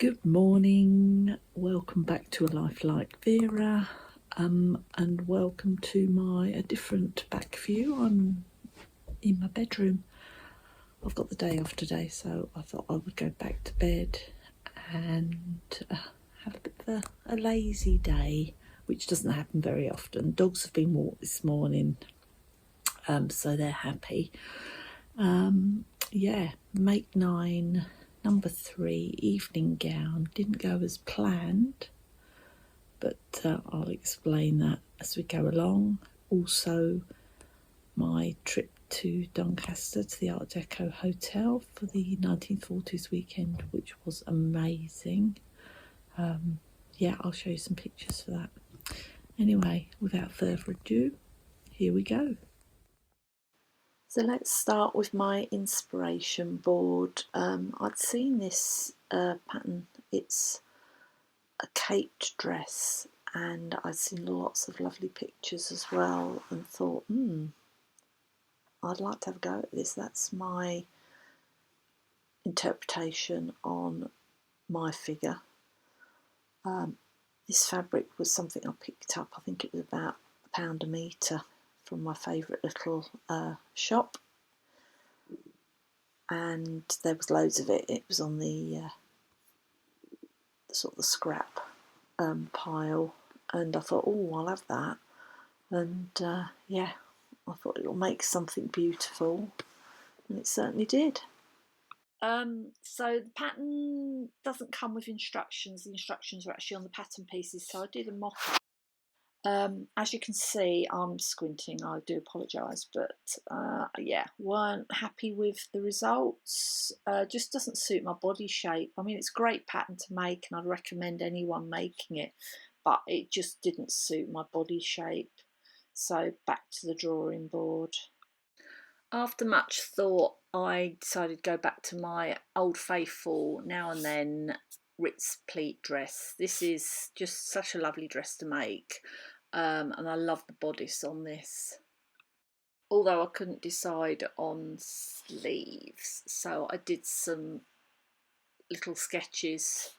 Good morning, welcome back to A Life Like Vera, and welcome to a different back view. I'm in my bedroom. I've got the day off today, so I thought I would go back to bed and have a bit of a lazy day, which doesn't happen very often. Dogs have been walked this morning, so they're happy. Make 9, number 3, evening gown. Didn't go as planned, but I'll explain that as we go along. Also, my trip to Doncaster to the Art Deco Hotel for the 1940s weekend, which was amazing. I'll show you some pictures for that. Anyway, without further ado, here we go. So let's start with my inspiration board. I'd seen this pattern. It's a caped dress, and I'd seen lots of lovely pictures as well, and thought, I'd like to have a go at this. That's my interpretation on my figure. This fabric was something I picked up. I think it was about £1 a metre from my favourite little shop, and there was loads of it. It was on the sort of the scrap pile, and I thought, I'll have that. And I thought it'll make something beautiful, and it certainly did. So the pattern doesn't come with instructions. The instructions are actually on the pattern pieces, so I did a mock-up. As you can see, I'm squinting. I do apologise, but weren't happy with the results. Just doesn't suit my body shape. I mean, it's a great pattern to make, and I'd recommend anyone making it, but it just didn't suit my body shape. So back to the drawing board. After much thought, I decided to go back to my old faithful Now and Then Ritz pleat dress. This is just such a lovely dress to make, and I love the bodice on this. Although I couldn't decide on sleeves, so I did some little sketches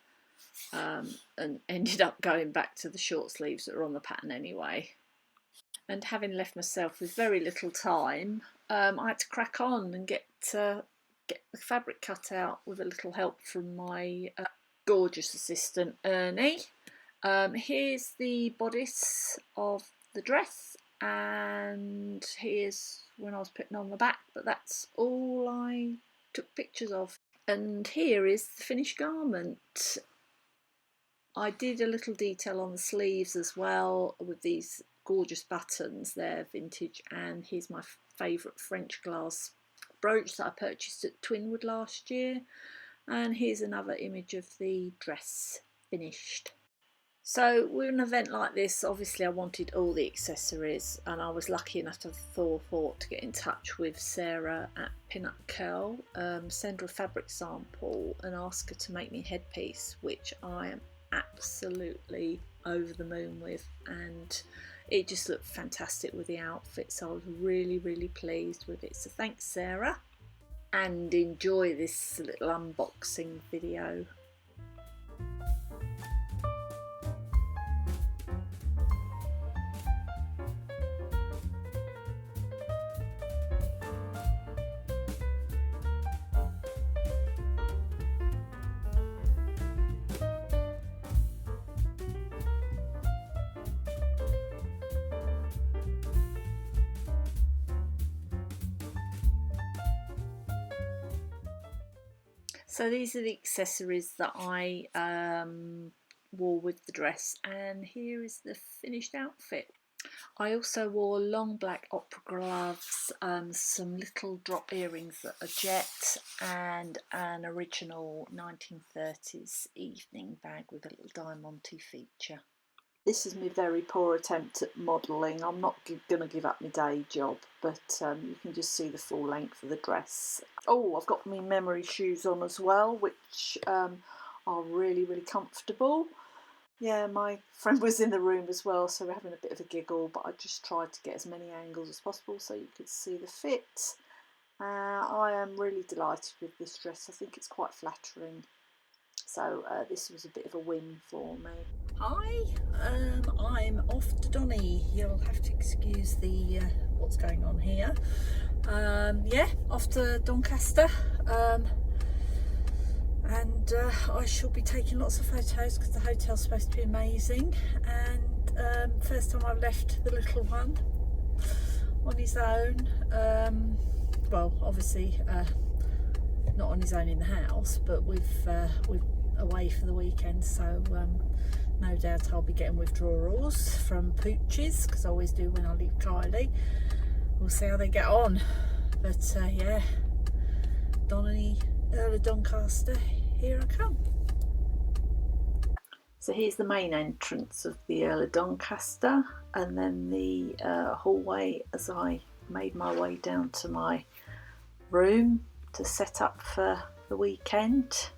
and ended up going back to the short sleeves that are on the pattern anyway. And having left myself with very little time, I had to crack on and get the fabric cut out with a little help from my gorgeous assistant Ernie. Here's the bodice of the dress, and here's when I was putting on the back, but that's all I took pictures of. And here is the finished garment. I did a little detail on the sleeves as well with these gorgeous buttons. They're vintage, and here's my favourite French glass brooch that I purchased at Twinwood last year, and here's another image of the dress finished. So with an event like this, obviously I wanted all the accessories, and I was lucky enough to have thought to get in touch with Sarah at Pin-Up Curl, send her a fabric sample and ask her to make me a headpiece, which I am absolutely over the moon with, and it just looked fantastic with the outfit, so I was really pleased with it. So thanks, Sarah, and enjoy this little unboxing video. So these are the accessories that I wore with the dress, and here is the finished outfit. I also wore long black opera gloves, some little drop earrings that are jet, and an original 1930s evening bag with a little diamante feature. This is my very poor attempt at modelling. I'm not going to give up my day job, but you can just see the full length of the dress. Oh, I've got my memory shoes on as well, which are really comfortable. Yeah, my friend was in the room as well, so we're having a bit of a giggle, but I just tried to get as many angles as possible so you could see the fit. I am really delighted with this dress. I think it's quite flattering. so this was a bit of a win for me. Hi, I'm off to Donny. You'll have to excuse the what's going on here. Yeah, off to Doncaster, and I shall be taking lots of photos because the hotel's supposed to be amazing. And first time I've left the little one on his own. Well, obviously not on his own in the house, but we're away for the weekend, so no doubt I'll be getting withdrawals from pooches, because I always do when I leave Kylie. We'll see how they get on, but yeah, Donny, Earl of Doncaster, here I come. So here's the main entrance of the Earl of Doncaster, and then the hallway as I made my way down to my room to set up for the weekend.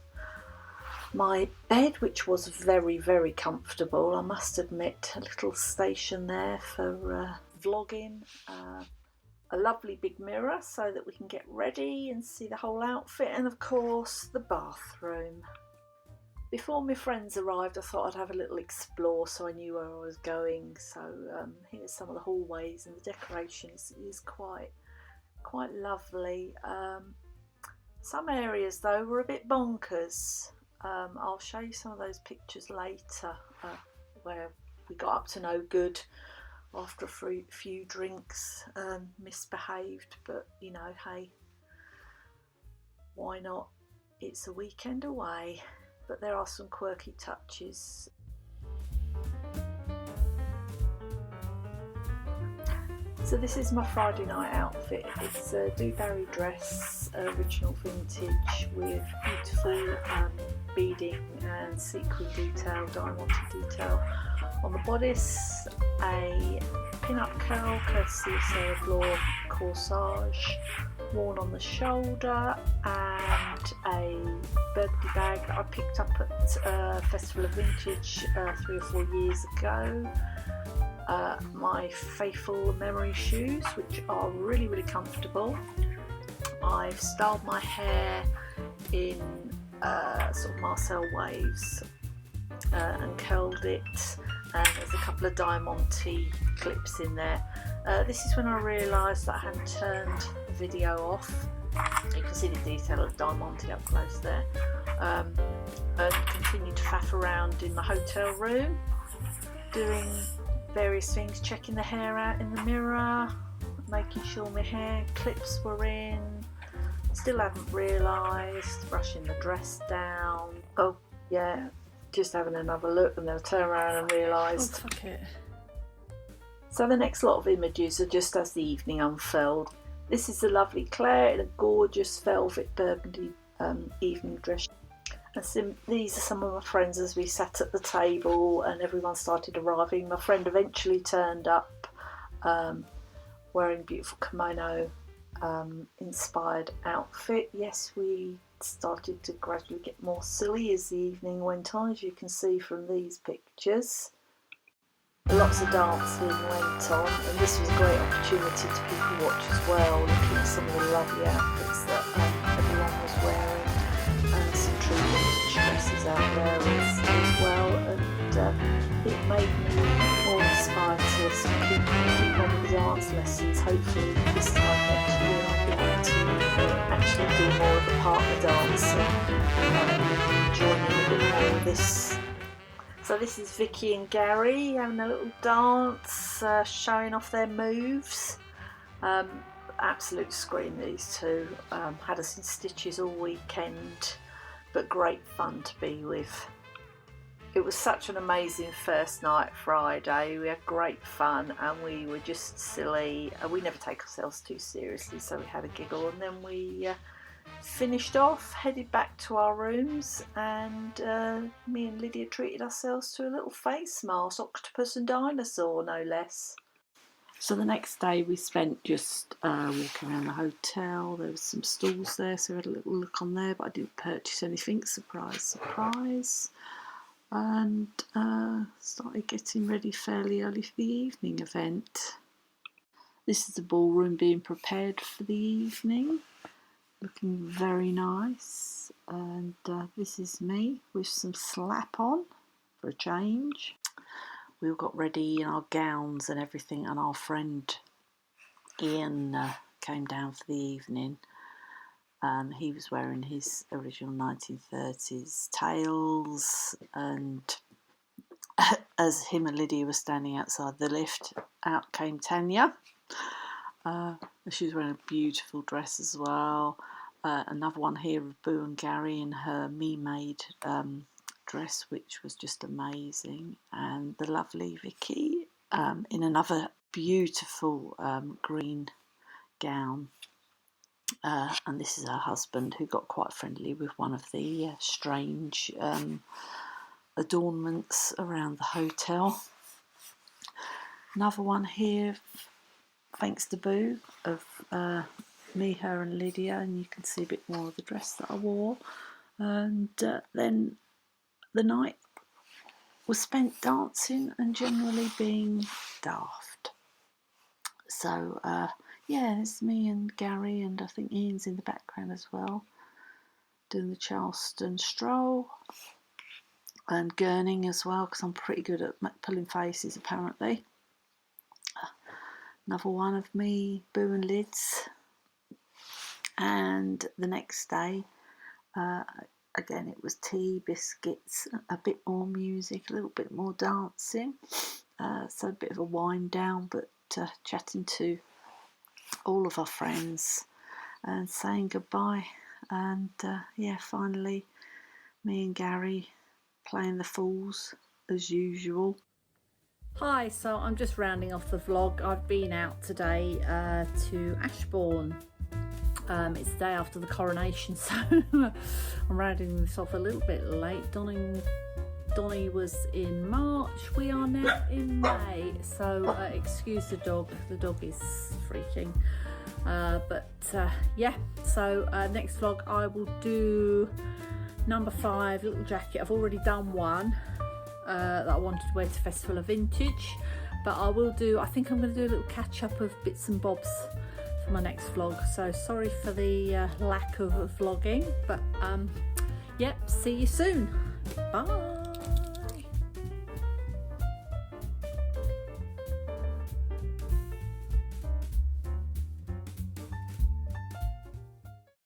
My bed, which was very, very comfortable, I must admit, a little station there for vlogging, a lovely big mirror so that we can get ready and see the whole outfit, and of course the bathroom. Before my friends arrived, I thought I'd have a little explore so I knew where I was going. So here's some of the hallways, and the decoration is quite lovely. Some areas though were a bit bonkers. I'll show you some of those pictures later, where we got up to no good after a few drinks, misbehaved, but you know, hey, why not? It's a weekend away. But there are some quirky touches. So this is my Friday night outfit. It's a Dewberry dress, original vintage, with beautiful beading and sequin detail, diamond detail on the bodice, a pin-up curl courtesy of Sarah Bloor corsage worn on the shoulder, and a Burgundy bag that I picked up at Festival of Vintage 3 or 4 years ago. My faithful memory shoes, which are really, really comfortable. I've styled my hair in sort of Marcel waves and curled it, and there's a couple of diamante clips in there. This is when I realised that I hadn't turned the video off. You can see the detail of diamante up close there, and continued to faff around in my hotel room doing various things, checking the hair out in the mirror, making sure my hair clips were in. Still hadn't realised, brushing the dress down. Oh yeah, just having another look, and then I turn around and realised. Oh, fuck it. So the next lot of images are just as the evening unfurled. This is the lovely Claire in a gorgeous velvet burgundy evening dress. And these are some of my friends as we sat at the table and everyone started arriving. My friend eventually turned up wearing a beautiful kimono inspired outfit. Yes, we started to gradually get more silly as the evening went on, as you can see from these pictures. Lots of dancing went on, and this was a great opportunity to people watch as well, looking at some of the lovely outfits that everyone was wearing, and some true vintage dresses out there as well, and it made me more inspired to keep on with the dance lessons. Hopefully this time next year I'll be able to actually do more of the partner dancing, joining a bit more of this. So this is Vicky and Gary having a little dance, showing off their moves. Absolute scream, these two. Had us in stitches all weekend, but great fun to be with. It was such an amazing first night Friday. We had great fun and we were just silly. We never take ourselves too seriously, so we had a giggle, and then we finished off, headed back to our rooms, and me and Lydia treated ourselves to a little face mask, octopus and dinosaur no less. So the next day we spent just walking around the hotel. There was some stalls there, so we had a little look on there, but I didn't purchase anything, surprise, surprise. And started getting ready fairly early for the evening event. This is the ballroom being prepared for the evening. looking very nice. And this is me with some slap on for a change. We all got ready in our gowns and everything, and our friend Ian came down for the evening. He was wearing his original 1930s tails, and as him and Lydia were standing outside the lift, out came Tanya. She was wearing a beautiful dress as well. Another one here of Boo and Gary in her me-made dress, which was just amazing. And the lovely Vicky in another beautiful green gown. And this is her husband, who got quite friendly with one of the strange adornments around the hotel. Another one here, thanks to Boo, of me, her and Lydia, and you can see a bit more of the dress that I wore. And then the night was spent dancing and generally being daft. So yeah, it's me and Gary, and I think Ian's in the background as well, doing the Charleston stroll, and gurning as well, because I'm pretty good at pulling faces apparently. Another one of me, Boo and Lids. And the next day, again, it was tea, biscuits, a bit more music, a little bit more dancing. So a bit of a wind down, but chatting to all of our friends and saying goodbye. And yeah, finally, me and Gary playing the fools as usual. Hi, so I'm just rounding off the vlog. I've been out today to Ashbourne. It's the day after the coronation, so I'm rounding this off a little bit late. Donnie was in March, we are now in May, so excuse the dog is freaking. But yeah, so next vlog I will do number 5, Little Jacket. I've already done one that I wanted to wear to Festival of Vintage, but I will do, I think I'm going to do a little catch up of bits and bobs for my next vlog. So sorry for the lack of vlogging, but yep, see you soon. Bye.